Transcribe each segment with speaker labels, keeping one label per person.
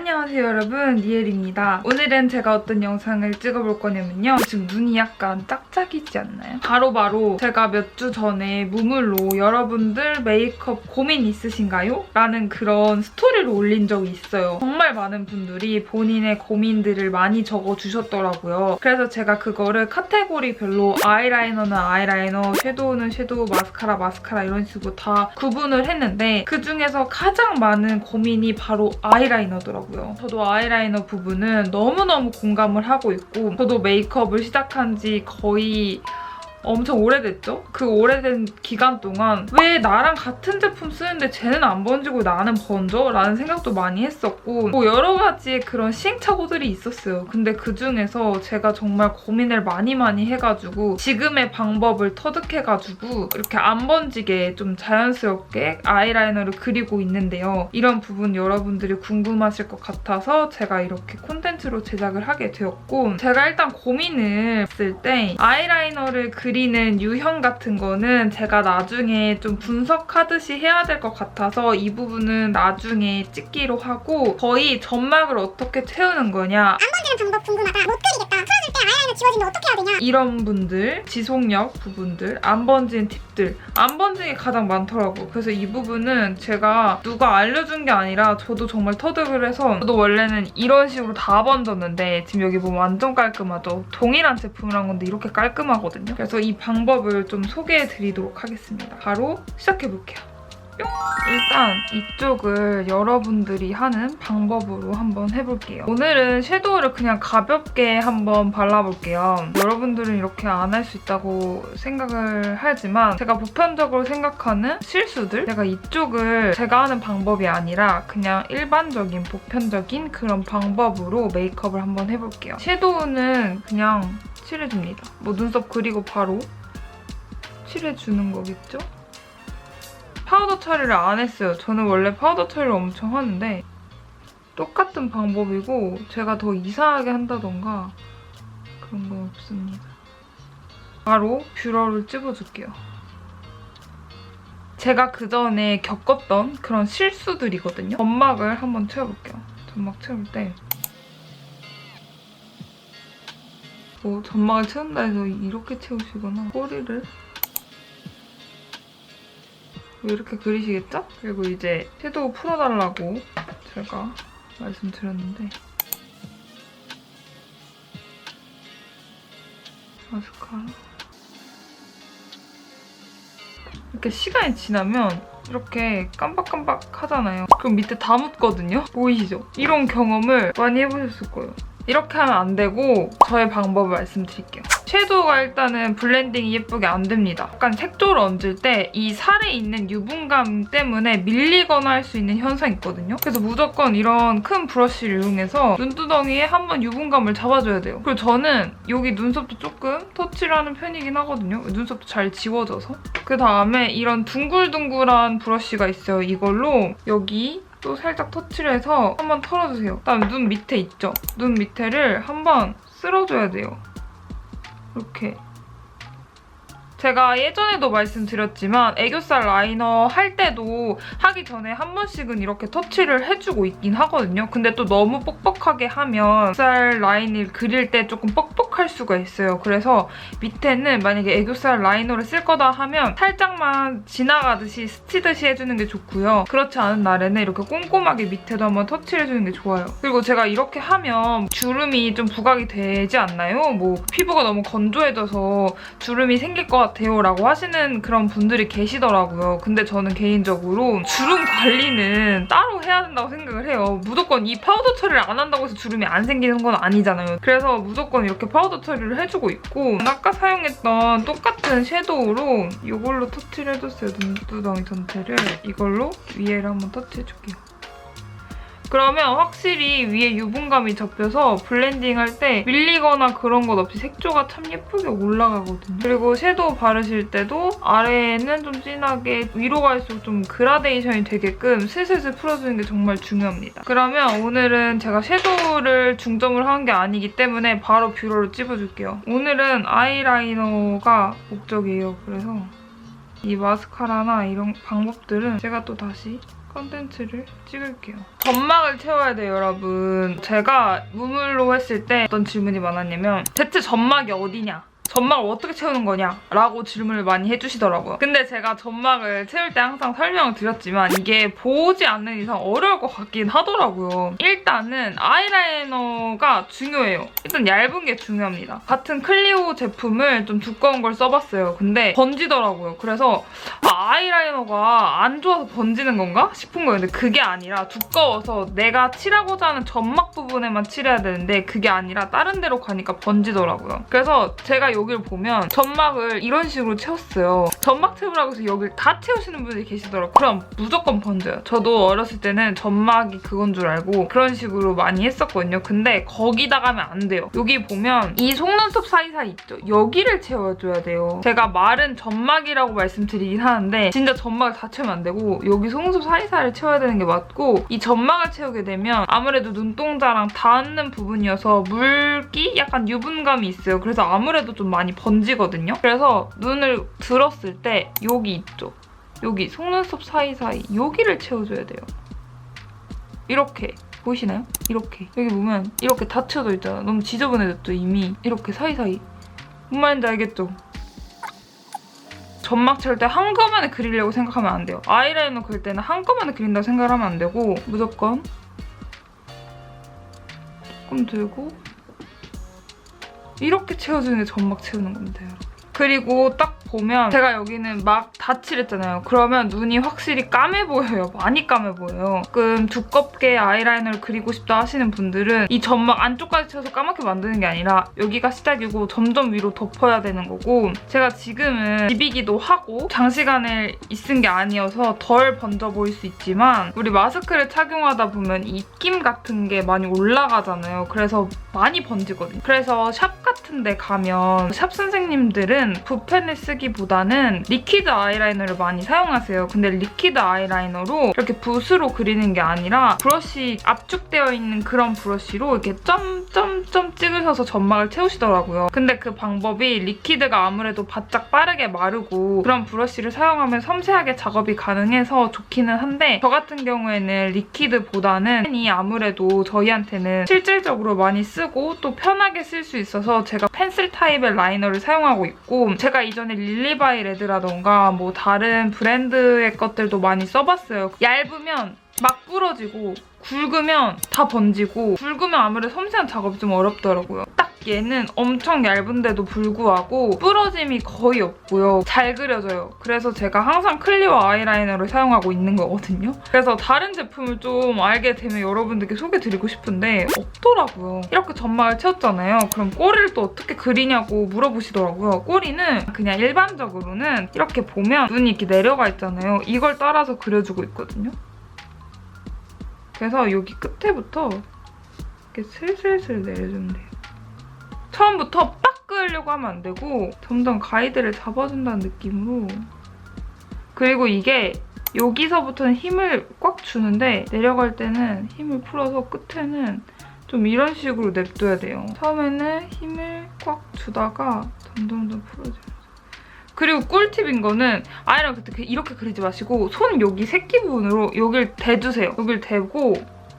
Speaker 1: 안녕하세요 여러분, 니엘입니다. 오늘은 제가 어떤 영상을 찍어볼 거냐면요. 지금 눈이 약간 짝짝이지 않나요? 바로 제가 몇 주 전에 무물로 여러분들 메이크업 고민 있으신가요? 라는 그런 스토리를 올린 적이 있어요. 정말 많은 분들이 본인의 고민들을 많이 적어주셨더라고요. 그래서 제가 그거를 카테고리별로 아이라이너는 아이라이너, 섀도우는 섀도우, 마스카라 이런 식으로 다 구분을 했는데 그중에서 가장 많은 고민이 바로 아이라이너더라고요. 저도 아이라이너 부분은 너무너무 공감을 하고 있고 저도 메이크업을 시작한 지 거의 엄청 오래됐죠? 그 오래된 기간 동안 왜 나랑 같은 제품 쓰는데 쟤는 안 번지고 나는 번져? 라는 생각도 많이 했었고 뭐 여러 가지의 그런 시행착오들이 있었어요. 근데 그중에서 제가 정말 고민을 많이 해가지고 지금의 방법을 터득해가지고 이렇게 안 번지게 좀 자연스럽게 아이라이너를 그리고 있는데요. 이런 부분 여러분들이 궁금하실 것 같아서 제가 이렇게 콘텐츠로 제작을 하게 되었고 제가 일단 고민을 했을 때 아이라이너를 그리는 유형 같은 거는 제가 나중에 좀 분석하듯이 해야 될 것 같아서 이 부분은 나중에 찍기로 하고 거의 점막을 어떻게 채우는 거냐
Speaker 2: 안 번지는 방법 궁금하다. 못 그리겠다. 풀어줄 때 아이라이너 지워지면 어떻게 해야 되냐.
Speaker 1: 이런 분들, 지속력 부분들, 안 번지는 팁들 안 번지는 게 가장 많더라고요. 그래서 이 부분은 제가 누가 알려준 게 아니라 저도 정말 터득을 해서 저도 원래는 이런 식으로 다 번졌는데 지금 여기 보면 완전 깔끔하죠? 동일한 제품을 한 건데 이렇게 깔끔하거든요. 그래서 이 방법을 좀 소개해드리도록 하겠습니다. 바로 시작해볼게요. 뿅! 일단 이쪽을 여러분들이 하는 방법으로 한번 해볼게요. 오늘은 섀도우를 그냥 가볍게 한번 발라볼게요. 여러분들은 이렇게 안 할 수 있다고 생각을 하지만 제가 보편적으로 생각하는 실수들 제가 이쪽을 제가 하는 방법이 아니라 그냥 일반적인 보편적인 그런 방법으로 메이크업을 한번 해볼게요. 섀도우는 그냥 칠해줍니다. 뭐 눈썹 그리고 바로 칠해주는 거겠죠? 파우더 처리를 안 했어요. 저는 원래 파우더 처리를 엄청 하는데 똑같은 방법이고 제가 더 이상하게 한다던가 그런 건 없습니다. 바로 뷰러를 찝어줄게요. 제가 그전에 겪었던 그런 실수들이거든요. 점막을 한번 채워볼게요. 점막 채울 때 점막을 채운다 해서 이렇게 채우시거나 꼬리를 이렇게 그리시겠죠? 그리고 이제 섀도우 풀어달라고 제가 말씀드렸는데 마스카라 이렇게 시간이 지나면 이렇게 깜박깜박 하잖아요. 그럼 밑에 다 묻거든요? 보이시죠? 이런 경험을 많이 해보셨을 거예요. 이렇게 하면 안 되고 저의 방법을 말씀드릴게요. 섀도우가 일단은 블렌딩이 예쁘게 안 됩니다. 약간 색조를 얹을 때 이 살에 있는 유분감 때문에 밀리거나 할 수 있는 현상이 있거든요. 그래서 무조건 이런 큰 브러쉬를 이용해서 눈두덩이에 한번 유분감을 잡아줘야 돼요. 그리고 저는 여기 눈썹도 조금 터치를 하는 편이긴 하거든요. 눈썹도 잘 지워져서. 그 다음에 이런 둥글둥글한 브러쉬가 있어요. 이걸로 여기 또 살짝 터치를 해서 한번 털어주세요. 그다음에 눈 밑에 있죠? 눈 밑에를 한번 쓸어줘야 돼요. 이렇게. 제가 예전에도 말씀드렸지만 애교살 라이너 할 때도 하기 전에 한 번씩은 이렇게 터치를 해주고 있긴 하거든요. 근데 또 너무 뻑뻑하게 하면 애교살 라인을 그릴 때 조금 뻑뻑할 수가 있어요. 그래서 밑에는 만약에 애교살 라이너를 쓸 거다 하면 살짝만 지나가듯이 스치듯이 해주는 게 좋고요. 그렇지 않은 날에는 이렇게 꼼꼼하게 밑에도 한번 터치를 해주는 게 좋아요. 그리고 제가 이렇게 하면 주름이 좀 부각이 되지 않나요? 뭐 피부가 너무 건조해져서 주름이 생길 것 같아요 라고 하시는 그런 분들이 계시더라고요. 근데 저는 개인적으로 주름 관리는 따로 해야 된다고 생각을 해요. 무조건 이 파우더 처리를 안 한다고 해서 주름이 안 생기는 건 아니잖아요. 그래서 무조건 이렇게 파우더 처리를 해주고 있고 아까 사용했던 똑같은 섀도우로 이걸로 터치를 해줬어요. 눈두덩이 전체를. 이걸로 위에를 한번 터치해줄게요. 그러면 확실히 위에 유분감이 접혀서 블렌딩할 때 밀리거나 그런 것 없이 색조가 참 예쁘게 올라가거든요. 그리고 섀도우 바르실 때도 아래에는 좀 진하게 위로 갈수록 좀 그라데이션이 되게끔 슬슬 풀어주는 게 정말 중요합니다. 그러면 오늘은 제가 섀도우를 중점을 한 게 아니기 때문에 바로 뷰러를 찝어줄게요. 오늘은 아이라이너가 목적이에요. 그래서 이 마스카라나 이런 방법들은 제가 또 다시 컨텐츠를 찍을게요. 점막을 채워야 돼요, 여러분. 제가 무물로 했을 때 어떤 질문이 많았냐면 대체 점막이 어디냐? 점막을 어떻게 채우는 거냐? 라고 질문을 많이 해주시더라고요. 근데 제가 점막을 채울 때 항상 설명을 드렸지만 이게 보지 않는 이상 어려울 것 같긴 하더라고요. 일단은 아이라이너가 중요해요. 일단 얇은 게 중요합니다. 같은 클리오 제품을 좀 두꺼운 걸 써봤어요. 근데 번지더라고요. 그래서 아이라이너가 안 좋아서 번지는 건가 싶은 거예요. 근데 그게 아니라 두꺼워서 내가 칠하고자 하는 점막 부분에만 칠해야 되는데 그게 아니라 다른 데로 가니까 번지더라고요. 그래서 제가 여기를 보면 점막을 이런 식으로 채웠어요. 점막 채우라고 해서 여기를 다 채우시는 분들이 계시더라고요. 그럼 무조건 번져요. 저도 어렸을 때는 점막이 그건 줄 알고 그런 식으로 많이 했었거든요. 근데 거기다 가면 안 돼요. 여기 보면 이 속눈썹 사이사이 있죠? 여기를 채워줘야 돼요. 제가 말은 점막이라고 말씀드리긴 하는데 진짜 점막을 다 채우면 안 되고 여기 속눈썹 사이사이를 채워야 되는 게 맞고 이 점막을 채우게 되면 아무래도 눈동자랑 닿는 부분이어서 물기? 약간 유분감이 있어요. 그래서 아무래도 좀 많이 번지거든요. 그래서 눈을 들었을 때 여기 있죠? 여기 속눈썹 사이사이 여기를 채워줘야 돼요. 이렇게 보이시나요? 이렇게 여기 보면 이렇게 다 채워져 있잖아. 너무 지저분해졌죠 이미. 이렇게 사이사이 뭔 말인지 알겠죠? 점막 채울 때 한꺼번에 그리려고 생각하면 안 돼요. 아이라이너 그릴 때는 한꺼번에 그린다고 생각을 하면 안 되고 무조건 조금 들고 이렇게 채워주는 게 점막 채우는 겁니다, 여러분. 그리고 딱 보면 제가 여기는 막 다 칠했잖아요. 그러면 눈이 확실히 까매 보여요. 많이 까매 보여요. 조금 두껍게 아이라이너를 그리고 싶다 하시는 분들은 이 점막 안쪽까지 채워서 까맣게 만드는 게 아니라 여기가 시작이고 점점 위로 덮어야 되는 거고 제가 지금은 집이기도 하고 장시간을 있은 게 아니어서 덜 번져 보일 수 있지만 우리 마스크를 착용하다 보면 입김 같은 게 많이 올라가잖아요. 그래서 많이 번지거든요. 그래서 샵 같은 데 가면 샵 선생님들은 붓펜을 쓰기보다는 리퀴드 아이라이너를 많이 사용하세요. 근데 리퀴드 아이라이너로 이렇게 붓으로 그리는 게 아니라 브러쉬 압축되어 있는 그런 브러쉬로 이렇게 점점점 찍으셔서 점막을 채우시더라고요. 근데 그 방법이 리퀴드가 아무래도 바짝 빠르게 마르고 그런 브러쉬를 사용하면 섬세하게 작업이 가능해서 좋기는 한데 저 같은 경우에는 리퀴드보다는 펜이 아무래도 저희한테는 실질적으로 많이 쓰고 또 편하게 쓸 수 있어서 제가 펜슬 타입의 라이너를 사용하고 있고 제가 이전에 릴리바이 레드라던가 뭐 다른 브랜드의 것들도 많이 써봤어요. 얇으면 막 부러지고 굵으면 다 번지고 굵으면 아무래도 섬세한 작업이 좀 어렵더라고요. 딱 얘는 엄청 얇은데도 불구하고 부러짐이 거의 없고요. 잘 그려져요. 그래서 제가 항상 클리오 아이라이너를 사용하고 있는 거거든요. 그래서 다른 제품을 좀 알게 되면 여러분들께 소개드리고 싶은데 없더라고요. 이렇게 점막을 채웠잖아요. 그럼 꼬리를 또 어떻게 그리냐고 물어보시더라고요. 꼬리는 그냥 일반적으로는 이렇게 보면 눈이 이렇게 내려가 있잖아요. 이걸 따라서 그려주고 있거든요. 그래서 여기 끝에부터 이렇게 슬슬슬 내려주면 돼요. 처음부터 빡 그으려고 하면 안 되고 점점 가이드를 잡아준다는 느낌으로. 그리고 이게 여기서부터는 힘을 꽉 주는데 내려갈 때는 힘을 풀어서 끝에는 좀 이런 식으로 냅둬야 돼요. 처음에는 힘을 꽉 주다가 점점 풀어줘요. 그리고 꿀팁인 거는 아이라이너 그때 이렇게 그리지 마시고 손 여기 새끼 부분으로 여길 대주세요. 여길 대고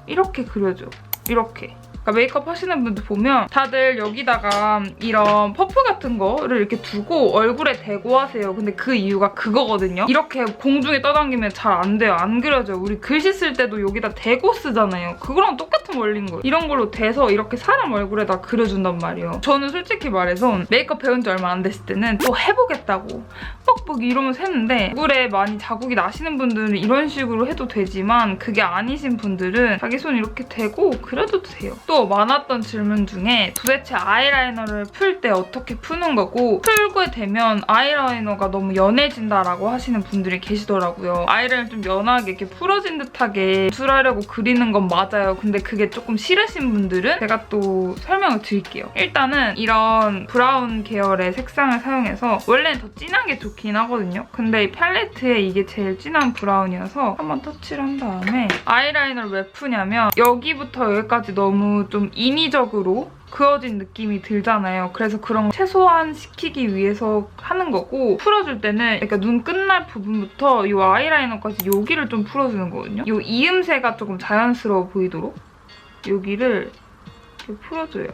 Speaker 1: 이렇게 그려줘요. 이렇게. 그러니까 메이크업 하시는 분들 보면 다들 여기다가 이런 퍼프 같은 거를 이렇게 두고 얼굴에 대고 하세요. 근데 그 이유가 그거거든요. 이렇게 공중에 떠당기면 잘 안 돼요. 안 그려져요. 우리 글씨 쓸 때도 여기다 대고 쓰잖아요. 그거랑 똑같은 원리인 거예요. 이런 걸로 대서 이렇게 사람 얼굴에다 그려준단 말이에요. 저는 솔직히 말해서 메이크업 배운 지 얼마 안 됐을 때는 또 해보겠다고 뻑뻑 이러면서 했는데 얼굴에 많이 자국이 나시는 분들은 이런 식으로 해도 되지만 그게 아니신 분들은 자기 손 이렇게 대고 그려도 돼요. 또 많았던 질문 중에 도대체 아이라이너를 풀 때 어떻게 푸는 거고 풀게 되면 아이라이너가 너무 연해진다라고 하시는 분들이 계시더라고요. 아이라이너 좀 연하게 이렇게 풀어진 듯하게 붓으려고 그리는 건 맞아요. 근데 그게 조금 싫으신 분들은 제가 또 설명을 드릴게요. 일단은 이런 브라운 계열의 색상을 사용해서 원래는 더 진한 게 좋긴 하거든요. 근데 이 팔레트에 이게 제일 진한 브라운이어서 한번 터치를 한 다음에 아이라이너를 왜 푸냐면 여기부터 여기까지 너무 너무 좀 인위적으로 그어진 느낌이 들잖아요. 그래서 그런 거 최소화시키기 위해서 하는 거고, 풀어줄 때는 그러니까 눈 끝날 부분부터 이 아이라이너까지 여기를 좀 풀어주는 거거든요. 이 이음새가 조금 자연스러워 보이도록 여기를 이렇게 풀어줘요.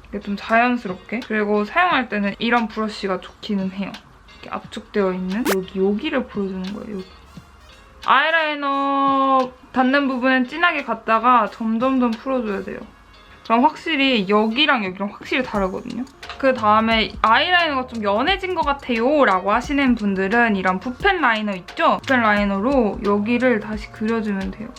Speaker 1: 이게 좀 자연스럽게. 그리고 사용할 때는 이런 브러쉬가 좋기는 해요. 이렇게 압축되어 있는 여기를 풀어주는 거예요. 여기. 아이라이너 닿는 부분은 진하게 갔다가 점점 풀어줘야 돼요. 그럼 확실히 여기랑 여기랑 확실히 다르거든요. 그 다음에 아이라이너가 좀 연해진 것 같아요 라고 하시는 분들은 이런 붓펜 라이너 있죠? 붓펜 라이너로 여기를 다시 그려주면 돼요.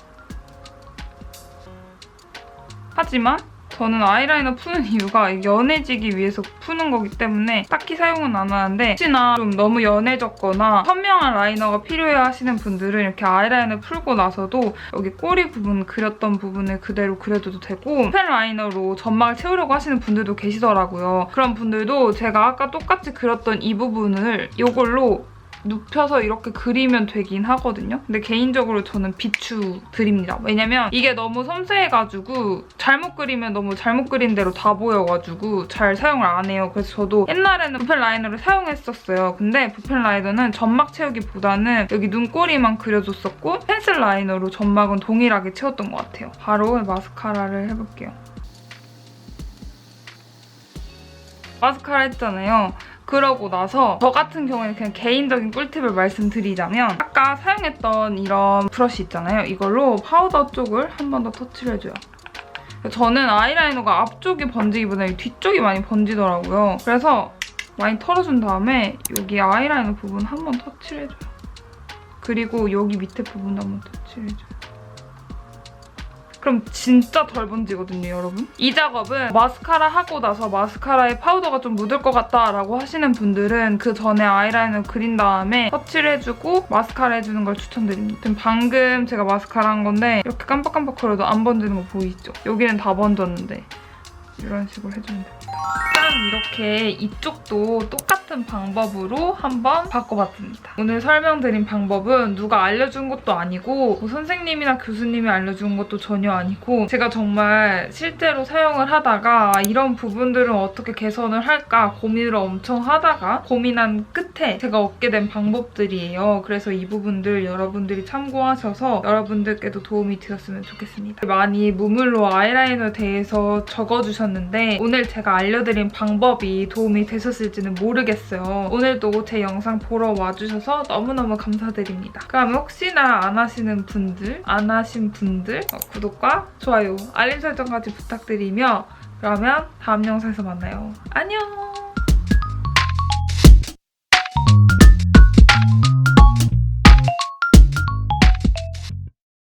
Speaker 1: 하지만 저는 아이라이너 푸는 이유가 연해지기 위해서 푸는 거기 때문에 딱히 사용은 안 하는데, 혹시나 좀 너무 연해졌거나 선명한 라이너가 필요해 하시는 분들은 이렇게 아이라이너 풀고 나서도 여기 꼬리 부분 그렸던 부분을 그대로 그려줘도 되고, 펜 라이너로 점막을 채우려고 하시는 분들도 계시더라고요. 그런 분들도 제가 아까 똑같이 그렸던 이 부분을 이걸로 눕혀서 이렇게 그리면 되긴 하거든요. 근데 개인적으로 저는 비추드립니다. 왜냐면 이게 너무 섬세해가지고 잘못 그리면 너무 잘못 그린 대로 다 보여가지고 잘 사용을 안 해요. 그래서 저도 옛날에는 붓펜 라이너를 사용했었어요. 근데 붓펜 라이너는 점막 채우기보다는 여기 눈꼬리만 그려줬었고, 펜슬 라이너로 점막은 동일하게 채웠던 것 같아요. 바로 마스카라를 해볼게요. 마스카라 했잖아요. 그러고 나서 저 같은 경우에는 그냥 개인적인 꿀팁을 말씀드리자면, 아까 사용했던 이런 브러쉬 있잖아요. 이걸로 파우더 쪽을 한 번 더 터치를 해줘요. 저는 아이라이너가 앞쪽이 번지기보다 뒤쪽이 많이 번지더라고요. 그래서 많이 털어준 다음에 여기 아이라이너 부분 한 번 터치를 해줘요. 그리고 여기 밑에 부분도 한 번 터치를 해줘요. 그럼 진짜 덜 번지거든요, 여러분. 이 작업은 마스카라 하고 나서 마스카라에 파우더가 좀 묻을 것 같다라고 하시는 분들은 그 전에 아이라이너 그린 다음에 터치를 해주고 마스카라 해주는 걸 추천드립니다. 지금 방금 제가 마스카라 한 건데 이렇게 깜빡깜빡거려도 안 번지는 거 보이시죠? 여기는 다 번졌는데 이런 식으로 해주면 됩니다. 짠! 이렇게 이쪽도 똑같은 방법으로 한번 바꿔봤습니다. 오늘 설명드린 방법은 누가 알려준 것도 아니고 뭐 선생님이나 교수님이 알려준 것도 전혀 아니고, 제가 정말 실제로 사용을 하다가 이런 부분들은 어떻게 개선을 할까 고민을 엄청 하다가 고민한 끝에 제가 얻게 된 방법들이에요. 그래서 이 부분들 여러분들이 참고하셔서 여러분들께도 도움이 되었으면 좋겠습니다. 많이 무물로 아이라이너에 대해서 적어주셨는데 오늘 제가 알려드린 방법이 도움이 되셨을지는 모르겠어요. 오늘도 제 영상 보러 와주셔서 너무너무 감사드립니다. 그럼 혹시나 안 하신 분들 구독과 좋아요, 알림 설정까지 부탁드리며 그러면 다음 영상에서 만나요. 안녕!